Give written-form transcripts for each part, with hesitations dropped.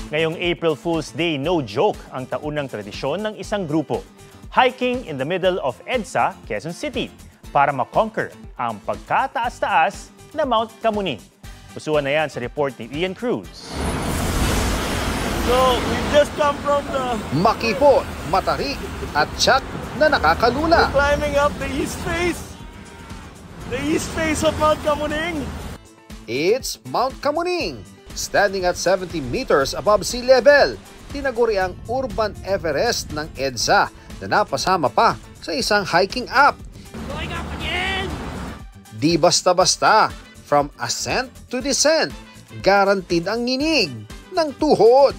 Ngayong April Fool's Day, no joke ang taunang tradisyon ng isang grupo. Hiking in the middle of EDSA, Quezon City, para makonquer ang pagkataas-taas na Mount Camuning. Pusuan na yan sa report ni Ian Cruz. So, we just come from the... Makipot, matarik at tiyak na nakakalula. climbing up the east face. The east face of Mount Camuning. It's Mount Camuning, standing at 70 meters above sea level. Tinaguri ang Urban Everest ng EDSA na napasama pa sa isang hiking app. Going up again! Di basta-basta, from ascent to descent, guaranteed ang nginig ng tuhod.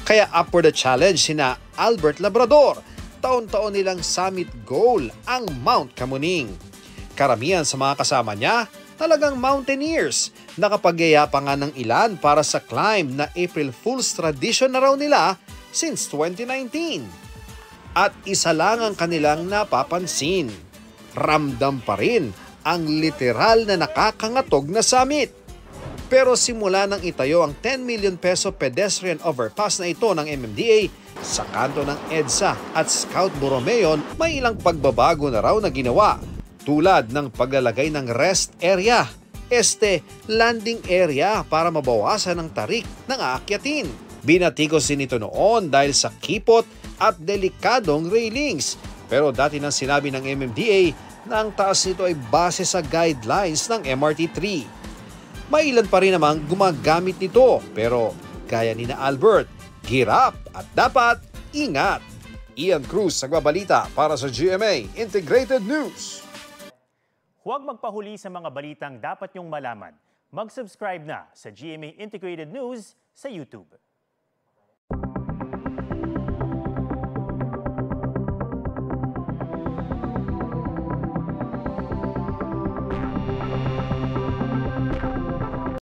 Kaya up for the challenge sina Albert Labrador. Taon-taon nilang summit goal ang Mount Camuning. Karamihan sa mga kasama niya, talagang mountaineers. Nakapagyaya pa nga ng ilan para sa climb na April Fool's tradition na raw nila since 2019. At isa lang ang kanilang napapansin. Ramdam pa rin ang literal na nakakangatog na summit. Pero simula nang itayo ang 10 million peso pedestrian overpass na ito ng MMDA sa kanto ng EDSA at Scout Borromeo, may ilang pagbabago na raw na ginawa. Tulad ng paglalagay ng rest area, landing area para mabawasan ang tarik ng aakyatin. Binatikos din ito noon dahil sa kipot at delikadong railings. Pero dati nang sinabi ng MMDA na ang taas nito ay base sa guidelines ng MRT3. May ilan pa rin namang gumagamit nito, pero gaya ni na Albert, girap at dapat ingat. Ian Cruz nagbabalita para sa GMA Integrated News. Huwag magpahuli sa mga balitang dapat niyong malaman. Mag-subscribe na sa GMA Integrated News sa YouTube.